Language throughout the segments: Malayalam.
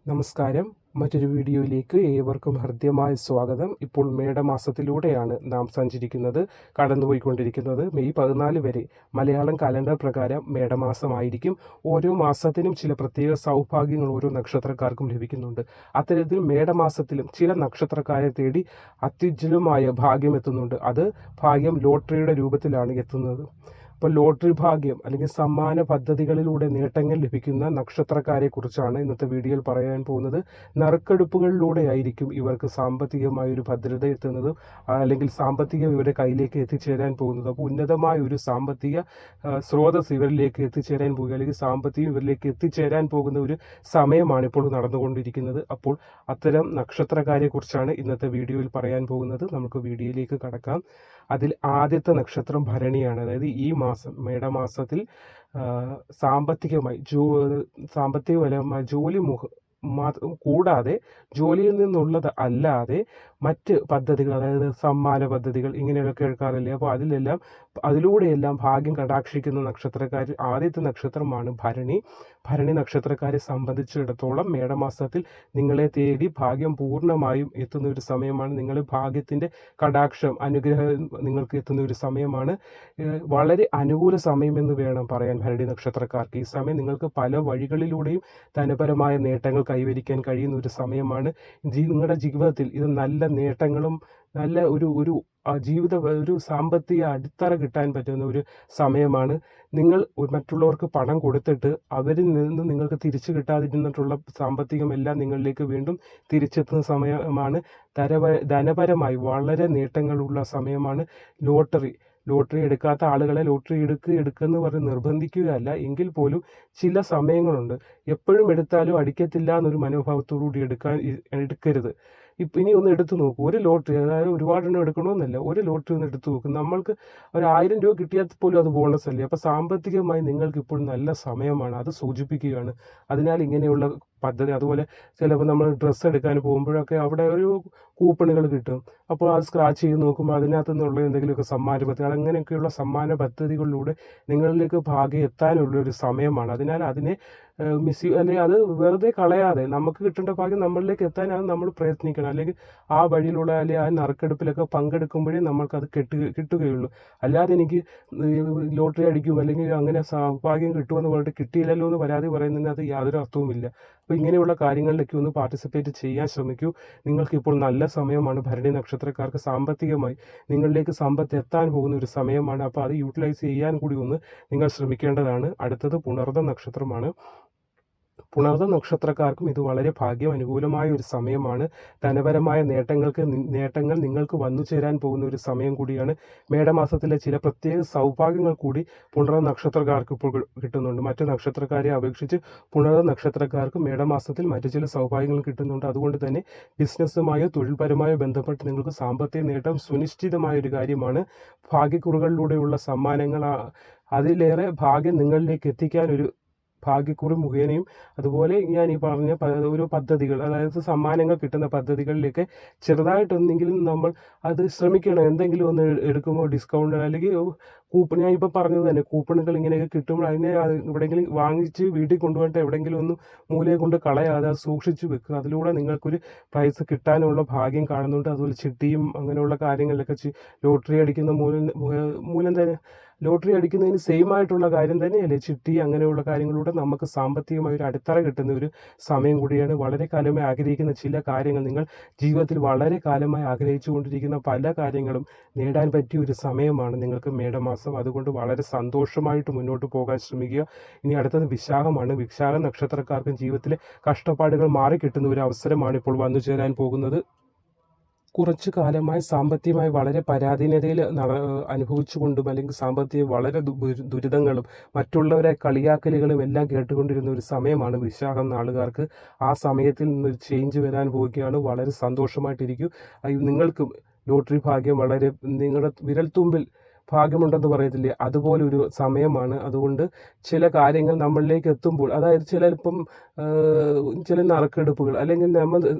നമസ്കാരം. മറ്റൊരു വീഡിയോയിലേക്ക് ഏവർക്കും ഹൃദ്യമായ സ്വാഗതം. ഇപ്പോൾ മേടമാസത്തിലൂടെയാണ് നാം സഞ്ചരിക്കുന്നത്, കടന്നുപോയിക്കൊണ്ടിരിക്കുന്നത്. മെയ് 14 വരെ മലയാളം കലണ്ടർ പ്രകാരം മേടമാസമായിരിക്കും. ഓരോ മാസത്തിനും ചില പ്രത്യേക സൗഭാഗ്യങ്ങൾ ഓരോ നക്ഷത്രക്കാർക്കും ലഭിക്കുന്നുണ്ട്. അത്തരത്തിൽ മേടമാസത്തിലും ചില നക്ഷത്രക്കാരെ തേടി അത്യുജ്വലമായ ഭാഗ്യം എത്തുന്നുണ്ട്. അത് ഭാഗ്യം ലോട്ടറിയുടെ രൂപത്തിലാണ് എത്തുന്നത്. ഇപ്പോൾ ലോട്ടറി ഭാഗ്യം അല്ലെങ്കിൽ സമ്മാന പദ്ധതികളിലൂടെ നേട്ടങ്ങൾ ലഭിക്കുന്ന നക്ഷത്രക്കാരെ കുറിച്ചാണ് ഇന്നത്തെ വീഡിയോയിൽ പറയാൻ പോകുന്നത്. നറുക്കെടുപ്പുകളിലൂടെ ആയിരിക്കും ഇവർക്ക് സാമ്പത്തികമായ ഒരു ഭദ്രത എത്തുന്നത്, അല്ലെങ്കിൽ സാമ്പത്തികം ഇവരുടെ കയ്യിലേക്ക് എത്തിച്ചേരാൻ പോകുന്നത്. അപ്പോൾ ഉന്നതമായ ഒരു സാമ്പത്തിക സ്രോതസ് ഇവരിലേക്ക് എത്തിച്ചേരാൻ പോകുക, അല്ലെങ്കിൽ സാമ്പത്തികം ഇവരിലേക്ക് എത്തിച്ചേരാൻ പോകുന്ന ഒരു സമയമാണ് ഇപ്പോൾ നടന്നുകൊണ്ടിരിക്കുന്നത്. അപ്പോൾ അത്തരം നക്ഷത്രക്കാരെ കുറിച്ചാണ് ഇന്നത്തെ വീഡിയോയിൽ പറയാൻ പോകുന്നത്. നമുക്ക് വീഡിയോയിലേക്ക് കടക്കാം. അതിൽ ആദ്യത്തെ നക്ഷത്രം ഭരണിയാണ്. അതായത് ഈ മാസം മേടമാസത്തിൽ സാമ്പത്തികപരമായി ജോലി കൂടാതെ ജോലിയിൽ നിന്നുള്ളത് അല്ലാതെ മറ്റ് പദ്ധതികൾ, അതായത് സമ്മാന പദ്ധതികൾ ഇങ്ങനെയൊക്കെ കേൾക്കാറില്ലേ. അപ്പോൾ അതിലൂടെയെല്ലാം ഭാഗ്യം കടാക്ഷിക്കുന്ന നക്ഷത്രക്കാർ ആദ്യത്തെ നക്ഷത്രമാണ് ഭരണി. ഭരണി നക്ഷത്രക്കാരെ സംബന്ധിച്ചിടത്തോളം മേടമാസത്തിൽ നിങ്ങളെ തേടി ഭാഗ്യം പൂർണ്ണമായും എത്തുന്ന ഒരു സമയമാണ്. നിങ്ങൾ ഭാഗ്യത്തിൻ്റെ കടാക്ഷം, അനുഗ്രഹം നിങ്ങൾക്ക് എത്തുന്ന ഒരു സമയമാണ്. വളരെ അനുകൂല സമയമെന്ന് വേണം പറയാൻ ഭരണി നക്ഷത്രക്കാർക്ക്. ഈ സമയം നിങ്ങൾക്ക് പല വഴികളിലൂടെയും ധനപരമായ നേട്ടങ്ങൾ കൈവരിക്കാൻ കഴിയുന്ന ഒരു സമയമാണ്. നിങ്ങളുടെ ജീവിതത്തിൽ ഇത് നല്ല നേട്ടങ്ങളും നല്ല ഒരു ഒരു സാമ്പത്തിക അടിത്തറ കിട്ടാൻ പറ്റുന്ന ഒരു സമയമാണ്. നിങ്ങൾ മറ്റുള്ളവർക്ക് പണം കൊടുത്തിട്ട് അവരിൽ നിന്ന് നിങ്ങൾക്ക് തിരിച്ചു കിട്ടാതിരുന്നിട്ടുള്ള സാമ്പത്തികമെല്ലാം നിങ്ങളിലേക്ക് വീണ്ടും തിരിച്ചെത്തുന്ന സമയമാണ്. ധനപരമായി വളരെ നേട്ടങ്ങളുള്ള സമയമാണ്. ലോട്ടറി എടുക്കാത്ത ആളുകളെ ലോട്ടറി എടുക്കുമെന്ന് പറഞ്ഞ് നിർബന്ധിക്കുകയല്ല, എങ്കിൽ പോലും ചില സമയങ്ങളുണ്ട്. എപ്പോഴും എടുത്താലും അടിക്കത്തില്ല എന്നൊരു മനോഭാവത്തോടുകൂടി എടുക്കരുത്. ഇനി ഒന്ന് എടുത്തു നോക്കൂ. ഒരു ലോട്ടറി, അതായത് ഒരുപാടെണ്ണം എടുക്കണമെന്നല്ല, ഒരു ലോട്ടറി ഒന്ന് എടുത്തു നോക്കും. നമ്മൾക്ക് 1000 രൂപ കിട്ടിയാൽ പോലും അത് ബോണസ് അല്ലേ. അപ്പോൾ സാമ്പത്തികമായി നിങ്ങൾക്ക് ഇപ്പോൾ നല്ല സമയമാണ്, അത് സൂചിപ്പിക്കുകയാണ്. അതിനാൽ ഇങ്ങനെയുള്ള പദ്ധതി, അതുപോലെ ചിലപ്പോൾ നമ്മൾ ഡ്രസ്സ് എടുക്കാൻ പോകുമ്പോഴൊക്കെ അവിടെ ഒരു കൂപ്പണുകൾ കിട്ടും. അപ്പോൾ അത് സ്ക്രാച്ച് ചെയ്ത് നോക്കുമ്പോൾ അതിനകത്തു നിന്നുള്ള എന്തെങ്കിലുമൊക്കെ സമ്മാന പദ്ധതി, അങ്ങനെയൊക്കെയുള്ള സമ്മാന പദ്ധതികളിലൂടെ നിങ്ങളിലേക്ക് ഭാഗ്യം എത്താനുള്ള ഒരു സമയമാണ്. അതിനാൽ അതിനെ അല്ലെങ്കിൽ അത് വെറുതെ കളയാതെ നമുക്ക് കിട്ടേണ്ട ഭാഗ്യം നമ്മളിലേക്ക് എത്താനാണ് നമ്മൾ പ്രയത്നിക്കണം. അല്ലെങ്കിൽ ആ വഴിയിലുള്ള അല്ലെങ്കിൽ ആ നറുക്കെടുപ്പിലൊക്കെ പങ്കെടുക്കുമ്പോഴേ നമ്മൾക്കത് കിട്ടുകയുള്ളൂ. അല്ലാതെ എനിക്ക് ലോട്ടറി അടിക്കും അല്ലെങ്കിൽ അങ്ങനെ സൗഭാഗ്യം കിട്ടുമെന്ന് പറഞ്ഞിട്ട് കിട്ടിയില്ലല്ലോ എന്ന് പരാതി പറയുന്നതിനകത്ത് യാതൊരു അർത്ഥവുമില്ല. അപ്പോൾ ഇങ്ങനെയുള്ള കാര്യങ്ങളിലേക്ക് ഒന്ന് പാർട്ടിസിപ്പേറ്റ് ചെയ്യാൻ ശ്രമിക്കൂ. നിങ്ങൾക്കിപ്പോൾ നല്ല സമയമാണ്. ഭരണി നക്ഷത്രക്കാർക്ക് സാമ്പത്തികമായി നിങ്ങളിലേക്ക് സമ്പത്ത് എത്താൻ പോകുന്ന ഒരു സമയമാണ്. അപ്പോൾ അത് യൂട്ടിലൈസ് ചെയ്യാൻ കൂടി ഒന്ന് നിങ്ങൾ ശ്രമിക്കേണ്ടതാണ്. അടുത്തത് പുണർദം നക്ഷത്രമാണ്. പുണർദം നക്ഷത്രക്കാർക്കും ഇത് വളരെ ഭാഗ്യം അനുകൂലമായ ഒരു സമയമാണ്. ധനപരമായ നേട്ടങ്ങൾ നിങ്ങൾക്ക് വന്നു ചേരാൻ പോകുന്ന ഒരു സമയം കൂടിയാണ്. മേടമാസത്തിലെ ചില പ്രത്യേക സൗഭാഗ്യങ്ങൾ കൂടി പുണർദം നക്ഷത്രക്കാർക്ക് ഇപ്പോൾ കിട്ടുന്നുണ്ട്. മറ്റു നക്ഷത്രക്കാരെ അപേക്ഷിച്ച് പുണർദം നക്ഷത്രക്കാർക്ക് മേടമാസത്തിൽ മറ്റു ചില സൗഭാഗ്യങ്ങൾ കിട്ടുന്നുണ്ട്. അതുകൊണ്ട് തന്നെ ബിസിനസ്സുമായോ തൊഴിൽപരമായോ ബന്ധപ്പെട്ട് നിങ്ങൾക്ക് സാമ്പത്തിക നേട്ടം സുനിശ്ചിതമായ ഒരു കാര്യമാണ്. ഭാഗ്യക്കുറികളിലൂടെയുള്ള സമ്മാനങ്ങൾ, അതിലേറെ ഭാഗ്യം നിങ്ങളിലേക്ക് എത്തിക്കാൻ ഒരു ഭാഗ്യക്കുറി മുഖേനയും, അതുപോലെ ഞാൻ ഈ പറഞ്ഞ ഓരോ പദ്ധതികൾ, അതായത് സമ്മാനങ്ങൾ കിട്ടുന്ന പദ്ധതികളിലേക്ക് ചെറുതായിട്ടൊന്നെങ്കിലും നമ്മൾ അത് ശ്രമിക്കണം. എന്തെങ്കിലും ഒന്ന് എടുക്കുമ്പോൾ ഡിസ്കൗണ്ട് അല്ലെങ്കിൽ കൂപ്പൺ, ഞാൻ ഇപ്പോൾ പറഞ്ഞത് തന്നെ, കൂപ്പണുകൾ ഇങ്ങനെയൊക്കെ കിട്ടുമ്പോൾ അതിനെ എവിടെയെങ്കിലും വാങ്ങിച്ച് വീട്ടിൽ കൊണ്ടുപോയിട്ട് എവിടെയെങ്കിലും ഒന്ന് മൂലയെ കൊണ്ട് കളയാതെ അത് സൂക്ഷിച്ച് വെക്കുക. അതിലൂടെ നിങ്ങൾക്കൊരു പ്രൈസ് കിട്ടാനുള്ള ഭാഗ്യം കാണുന്നുണ്ട്. അതുപോലെ ചിട്ടിയും അങ്ങനെയുള്ള കാര്യങ്ങളിലൊക്കെ ലോട്ടറി അടിക്കുന്ന മൂലം തന്നെ, ലോട്ടറി അടിക്കുന്നതിന് സെയിം ആയിട്ടുള്ള കാര്യം തന്നെയല്ലേ ചിട്ടി. അങ്ങനെയുള്ള കാര്യങ്ങളിലൂടെ നമുക്ക് സാമ്പത്തികമായ ഒരു അടിത്തറ കിട്ടുന്ന ഒരു സമയം കൂടിയാണ്. വളരെ കാലമായി ആഗ്രഹിക്കുന്ന ചില കാര്യങ്ങൾ, നിങ്ങൾ ജീവിതത്തിൽ വളരെ കാലമായി ആഗ്രഹിച്ചുകൊണ്ടിരിക്കുന്ന പല കാര്യങ്ങളും നേടാൻ പറ്റിയ ഒരു സമയമാണ് നിങ്ങൾക്ക് മേടമാസം. അതുകൊണ്ട് വളരെ സന്തോഷമായിട്ട് മുന്നോട്ട് പോകാൻ ശ്രമിക്കുക. ഇനി അടുത്തത് വിശാഖമാണ്. വിശാഖ നക്ഷത്രക്കാർക്കും ജീവിതത്തിലെ കഷ്ടപ്പാടുകൾ മാറിക്കിട്ടുന്ന ഒരു അവസരമാണ് ഇപ്പോൾ വന്നു ചേരാൻ പോകുന്നത്. കുറച്ചു കാലമായി സാമ്പത്തികമായി വളരെ പരാധീനതയിൽ അനുഭവിച്ചുകൊണ്ടും, അല്ലെങ്കിൽ സാമ്പത്തിക വളരെ ദുരിതങ്ങളും മറ്റുള്ളവരെ കളിയാക്കലുകളും എല്ലാം കേട്ടുകൊണ്ടിരുന്ന ഒരു സമയമാണ് വിശാഖം നാളുകാർക്ക്. ആ സമയത്തിൽ നിന്ന് ചേഞ്ച് വരാൻ പോവുകയാണ്. വളരെ സന്തോഷമായിട്ടിരിക്കും. നിങ്ങൾക്കും ലോട്ടറി ഭാഗ്യം വളരെ നിങ്ങളുടെ വിരൽത്തുമ്പിൽ ഭാഗ്യമുണ്ടെന്ന് പറയത്തില്ലേ, അതുപോലെ ഒരു സമയമാണ്. അതുകൊണ്ട് ചില കാര്യങ്ങൾ നമ്മളിലേക്ക് എത്തുമ്പോൾ, അതായത് ചിലപ്പം ചില നറുക്കെടുപ്പുകൾ അല്ലെങ്കിൽ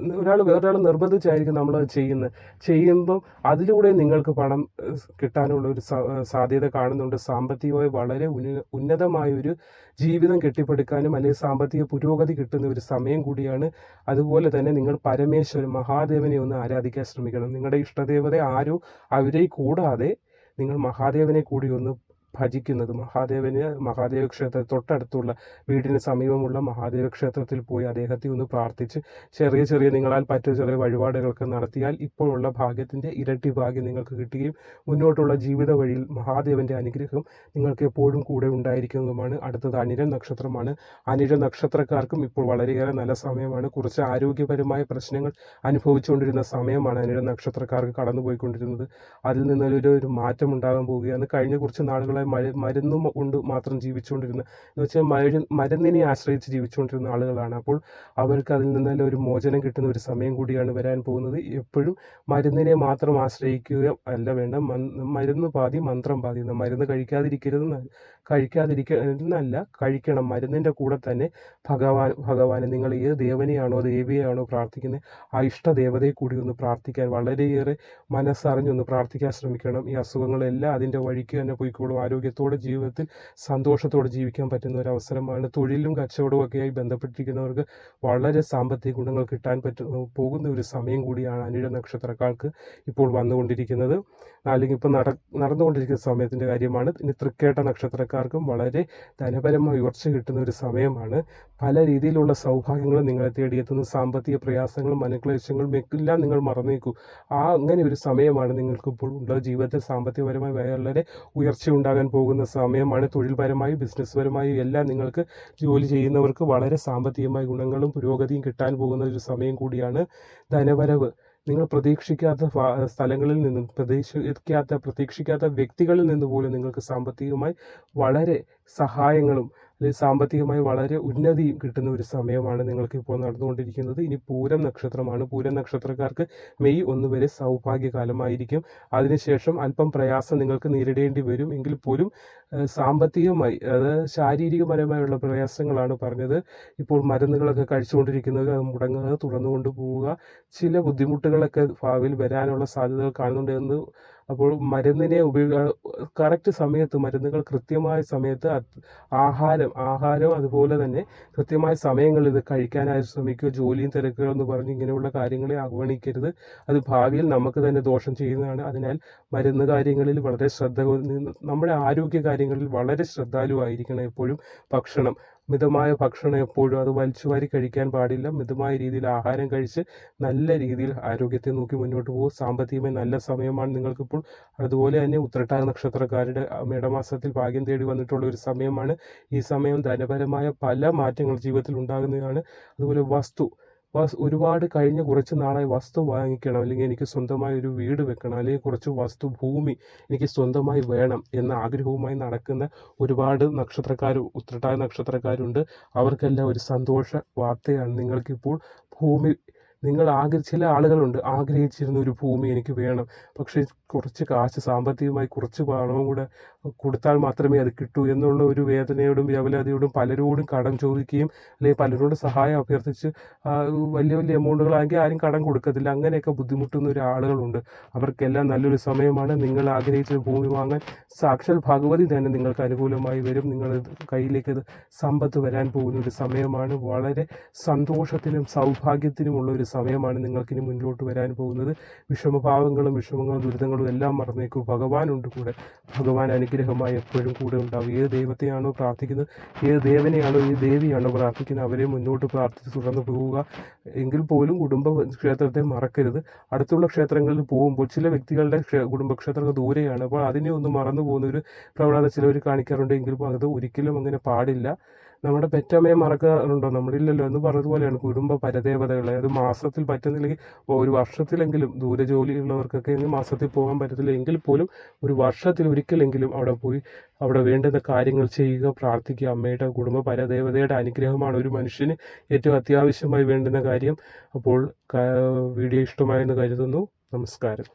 വേറൊരാൾ നിർബന്ധിച്ചായിരിക്കും നമ്മളത് ചെയ്യുമ്പം അതിലൂടെ നിങ്ങൾക്ക് പണം കിട്ടാനുള്ള ഒരു സാധ്യത കാണുന്നുണ്ട്. സാമ്പത്തികമായി വളരെ ഉന്നതമായ ഒരു ജീവിതം കെട്ടിപ്പടുക്കാനും അല്ലെങ്കിൽ സാമ്പത്തിക പുരോഗതി കിട്ടുന്ന ഒരു സമയം കൂടിയാണ്. അതുപോലെ തന്നെ നിങ്ങൾ പരമേശ്വരൻ മഹാദേവനെ ഒന്ന് ആരാധിക്കാൻ ശ്രമിക്കണം. നിങ്ങളുടെ ഇഷ്ടദേവത ആരോ അവരെ കൂടാതെ നിങ്ങൾ മഹാദേവനെ കൂടി ഒന്ന് ഭജിക്കുന്നത്. മഹാദേവ ക്ഷേത്രം തൊട്ടടുത്തുള്ള വീടിന് സമീപമുള്ള മഹാദേവ ക്ഷേത്രത്തിൽ പോയി അദ്ദേഹത്തെ ഒന്ന് പ്രാർത്ഥിച്ച് ചെറിയ നിങ്ങളാൽ പറ്റിയ ചെറിയ വഴിപാടുകളൊക്കെ നടത്തിയാൽ ഇപ്പോഴുള്ള ഭാഗ്യത്തിൻ്റെ ഇരട്ടി ഭാഗ്യം നിങ്ങൾക്ക് കിട്ടുകയും മുന്നോട്ടുള്ള ജീവിത വഴിയിൽ മഹാദേവൻ്റെ അനുഗ്രഹം നിങ്ങൾക്ക് എപ്പോഴും കൂടെ ഉണ്ടായിരിക്കുന്നതുമാണ്. അടുത്തത് അനിഴ നക്ഷത്രമാണ്. അനിഴ നക്ഷത്രക്കാർക്കും ഇപ്പോൾ വളരെയേറെ നല്ല സമയമാണ്. കുറച്ച് ആരോഗ്യപരമായ പ്രശ്നങ്ങൾ അനുഭവിച്ചുകൊണ്ടിരുന്ന സമയമാണ് അനിഴ നക്ഷത്രക്കാർക്ക് കടന്നുപോയിക്കൊണ്ടിരുന്നത്. അതിൽ നിന്നൊരു മാറ്റം ഉണ്ടാകാൻ പോവുകയാണ്. കഴിഞ്ഞ കുറച്ച് നാളുകളായി മരുന്നും കൊണ്ട് മാത്രം ജീവിച്ചുകൊണ്ടിരുന്ന എന്ന് വെച്ചാൽ മരുന്നിനെ ആശ്രയിച്ച് ജീവിച്ചുകൊണ്ടിരുന്ന ആളുകളാണ്. അപ്പോൾ അവർക്ക് അതിൽ നിന്നെല്ലാം ഒരു മോചനം കിട്ടുന്ന ഒരു സമയം കൂടിയാണ് വരാൻ പോകുന്നത്. എപ്പോഴും മരുന്നിനെ മാത്രം ആശ്രയിക്കുക അല്ല വേണ്ട, മരുന്ന് പാതി മന്ത്രം പാതി. മരുന്ന് കഴിക്കാതിരിക്കുന്നല്ല, കഴിക്കണം. മരുന്നിൻ്റെ കൂടെ തന്നെ ഭഗവാനെ നിങ്ങൾ ഏത് ദേവനെയാണോ ദേവിയെയാണോ പ്രാർത്ഥിക്കുന്നത് ആ ഇഷ്ടദേവതയെ കൂടി ഒന്ന് പ്രാർത്ഥിക്കാൻ വളരെയേറെ മനസ്സറിഞ്ഞൊന്ന് പ്രാർത്ഥിക്കാൻ ശ്രമിക്കണം. ഈ അസുഖങ്ങളെല്ലാം അതിൻ്റെ വഴിക്ക് തന്നെ പോയിക്കോളും. ആരോഗ്യത്തോടെ ജീവിതത്തിൽ സന്തോഷത്തോടെ ജീവിക്കാൻ പറ്റുന്ന ഒരു അവസരമാണ്. തൊഴിലും കച്ചവടവും ഒക്കെയായി ബന്ധപ്പെട്ടിരിക്കുന്നവർക്ക് വളരെ സാമ്പത്തിക ഗുണങ്ങൾ കിട്ടാൻ പോകുന്ന ഒരു സമയം കൂടിയാണ് അനിഴ നക്ഷത്രക്കാർക്ക് ഇപ്പോൾ വന്നുകൊണ്ടിരിക്കുന്നത്. അല്ലെങ്കിൽ ഇപ്പോൾ നടന്നുകൊണ്ടിരിക്കുന്ന സമയത്തിൻ്റെ കാര്യമാണ്. ഇനി തൃക്കേട്ട നക്ഷത്രക്കാർക്കും വളരെ ധനപരമായ ഉയർച്ച കിട്ടുന്ന ഒരു സമയമാണ്. പല രീതിയിലുള്ള സൗഭാഗ്യങ്ങളും നിങ്ങളെ തേടിയെത്തുന്ന സാമ്പത്തിക പ്രയാസങ്ങളും മനക്ലേശങ്ങളും എല്ലാം നിങ്ങൾ മറന്നേക്കൂ. അങ്ങനെ ഒരു സമയമാണ് നിങ്ങൾക്കിപ്പോൾ ഉള്ളത്. ജീവിതത്തിൽ സാമ്പത്തികപരമായി വളരെ ഉയർച്ച ഉണ്ടാകാൻ പോകുന്ന സമയമാണ്. തൊഴിൽപരമായും ബിസിനസ് പരമായും എല്ലാം നിങ്ങൾക്ക് ജോലി ചെയ്യുന്നവർക്ക് വളരെ സാമ്പത്തികമായ ഗുണങ്ങളും പുരോഗതിയും കിട്ടാൻ പോകുന്ന ഒരു സമയം കൂടിയാണ്. ധനവരവ് നിങ്ങൾ പ്രതീക്ഷിക്കാത്ത സ്ഥലങ്ങളിൽ നിന്നും പ്രതീക്ഷിക്കാത്ത വ്യക്തികളിൽ നിന്ന് പോലും നിങ്ങൾക്ക് സാമ്പത്തികമായി വളരെ സഹായങ്ങളും അല്ലെങ്കിൽ സാമ്പത്തികമായി വളരെ ഉന്നതിയും കിട്ടുന്ന ഒരു സമയമാണ് നിങ്ങൾക്ക് ഇപ്പോൾ നടന്നുകൊണ്ടിരിക്കുന്നത്. ഇനി പൂരം നക്ഷത്രമാണ്. പൂരം നക്ഷത്രക്കാർക്ക് മെയ് 1 വരെ സൗഭാഗ്യകാലമായിരിക്കും. അതിനുശേഷം അല്പം പ്രയാസം നിങ്ങൾക്ക് നേരിടേണ്ടി വരും. എങ്കിൽ പോലും സാമ്പത്തികമായി അതായത് ശാരീരികപരമായുള്ള പ്രയാസങ്ങളാണ് പറഞ്ഞത്. ഇപ്പോൾ മരുന്നുകളൊക്കെ കഴിച്ചുകൊണ്ടിരിക്കുന്നത് അത് മുടങ്ങാതെ തുറന്നുകൊണ്ട് പോവുക. ചില ബുദ്ധിമുട്ടുകളൊക്കെ ഭാവിയിൽ വരാനുള്ള സാധ്യതകൾ കാണുന്നുണ്ട്. അപ്പോൾ മരുന്നിനെ കറക്റ്റ് സമയത്ത് മരുന്നുകൾ കൃത്യമായ സമയത്ത് ആഹാരം അതുപോലെ തന്നെ കൃത്യമായ സമയങ്ങളിൽ ഇത് കഴിക്കാനായി ശ്രമിക്കുക. ജോലിയും തിരക്കുകളെന്ന് പറഞ്ഞ് ഇങ്ങനെയുള്ള കാര്യങ്ങളെ അവഗണിക്കരുത്. അത് ഭാവിയിൽ നമുക്ക് തന്നെ ദോഷം ചെയ്യുന്നതാണ്. അതിനാൽ മരുന്ന് കാര്യങ്ങളിൽ വളരെ നമ്മുടെ ആരോഗ്യ കാര്യങ്ങളിൽ വളരെ ശ്രദ്ധാലുവായിരിക്കണം. എപ്പോഴും മിതമായ ഭക്ഷണം എപ്പോഴും അത് വലിച്ചുവാരി കഴിക്കാൻ പാടില്ല. മിതമായ രീതിയിൽ ആഹാരം കഴിച്ച് നല്ല രീതിയിൽ ആരോഗ്യത്തെ നോക്കി മുന്നോട്ട് പോകും. സാമ്പത്തികമായി നല്ല സമയമാണ് നിങ്ങൾക്കിപ്പോൾ. അതുപോലെ തന്നെ ഉത്രട്ടാ നക്ഷത്രക്കാരുടെ മേടമാസത്തിൽ ഭാഗ്യം തേടി വന്നിട്ടുള്ള ഒരു സമയമാണ്. ഈ സമയം ധനപരമായ പല മാറ്റങ്ങൾ ജീവിതത്തിൽ ഉണ്ടാകുന്നതാണ്. അതുപോലെ ഒരുപാട് കഴിഞ്ഞ കുറച്ച് നാളായി വസ്തു വാങ്ങിക്കണം, അല്ലെങ്കിൽ എനിക്ക് സ്വന്തമായി ഒരു വീട് വെക്കണം, അല്ലെങ്കിൽ കുറച്ച് ഭൂമി എനിക്ക് സ്വന്തമായി വേണം എന്ന ആഗ്രഹവുമായി നടക്കുന്ന ഒരുപാട് ഉത്രട്ടാതി നക്ഷത്രക്കാരുണ്ട്. അവർക്കെല്ലാം ഒരു സന്തോഷ വാർത്തയാണ്. നിങ്ങൾക്കിപ്പോൾ ചില ആളുകളുണ്ട് ആഗ്രഹിച്ചിരുന്ന ഒരു ഭൂമി എനിക്ക് വേണം, പക്ഷേ കുറച്ച് കാശ് സാമ്പത്തികമായി കുറച്ച് പണവും കൂടെ കൊടുത്താൽ മാത്രമേ അത് കിട്ടൂ എന്നുള്ള ഒരു വേദനയോടും വ്യവലാതിയോടും പലരോടും കടം ചോദിക്കുകയും അല്ലെങ്കിൽ പലരോടും സഹായം അഭ്യർത്ഥിച്ച് വലിയ എമൗണ്ടുകളാണെങ്കിൽ ആരും കടം കൊടുക്കത്തില്ല. അങ്ങനെയൊക്കെ ബുദ്ധിമുട്ടുന്ന ആളുകളുണ്ട്. അവർക്കെല്ലാം നല്ലൊരു സമയമാണ്. നിങ്ങൾ ആഗ്രഹിച്ച ഭൂമി വാങ്ങാൻ സാക്ഷാൽ ഭഗവതി തന്നെ നിങ്ങൾക്ക് അനുകൂലമായി വരും. നിങ്ങൾ കയ്യിലേക്ക് സമ്പത്ത് വരാൻ പോകുന്ന ഒരു സമയമാണ്. വളരെ സന്തോഷത്തിനും സൗഭാഗ്യത്തിനുമുള്ള ഒരു സമയമാണ് നിങ്ങൾക്കിനി മുന്നോട്ട് വരാൻ പോകുന്നത്. വിഷമങ്ങളും ദുരിതങ്ങളും എല്ലാം മറന്നേക്കൂ. ഭഗവാനുണ്ട് കൂടെ. ഭഗവാൻ അനുഗ്രഹമായി എപ്പോഴും കൂടെ ഉണ്ടാവും. ഏത് ദൈവത്തെയാണോ പ്രാർത്ഥിക്കുന്നത്, ഏത് ദേവനെയാണോ ഈ ദേവിയാണോ പ്രാർത്ഥിക്കുന്നത്, അവരെ മുന്നോട്ട് പ്രാർത്ഥിച്ച് തുടർന്ന് പോവുക. എങ്കിൽ പോലും ക്ഷേത്രത്തെ മറക്കരുത്. അടുത്തുള്ള ക്ഷേത്രങ്ങളിൽ പോകുമ്പോൾ ചില വ്യക്തികളുടെ കുടുംബക്ഷേത്രങ്ങൾ ദൂരെയാണ്. അപ്പോൾ അതിനെ ഒന്ന് മറന്നു പോകുന്ന ഒരു പ്രവണത ചിലവർ കാണിക്കാറുണ്ട്. എങ്കിലും അത് ഒരിക്കലും അങ്ങനെ പാടില്ല. നമ്മുടെ പെറ്റമ്മയെ മറക്കാറുണ്ടോ? നമ്മളില്ലല്ലോ എന്ന് പറഞ്ഞതുപോലെയാണ് കുടുംബ പരദേവതകളെ. അത് മാസത്തിൽ പറ്റുന്നില്ലെങ്കിൽ ഒരു വർഷത്തിലെങ്കിലും ദൂരെ ജോലിയുള്ളവർക്കൊക്കെ മാസത്തിൽ പോകാൻ പറ്റത്തില്ല. എങ്കിൽ പോലും ഒരു വർഷത്തിൽ ഒരിക്കലെങ്കിലും അവിടെ പോയി അവിടെ വേണ്ടുന്ന കാര്യങ്ങൾ ചെയ്യുക, പ്രാർത്ഥിക്കുക. അമ്മയുടെ കുടുംബ പരദേവതയുടെ അനുഗ്രഹമാണ് ഒരു മനുഷ്യന് ഏറ്റവും അത്യാവശ്യമായി വേണ്ടുന്ന കാര്യം. അപ്പോൾ വീഡിയോ ഇഷ്ടമായെന്ന് കരുതുന്നു. നമസ്കാരം.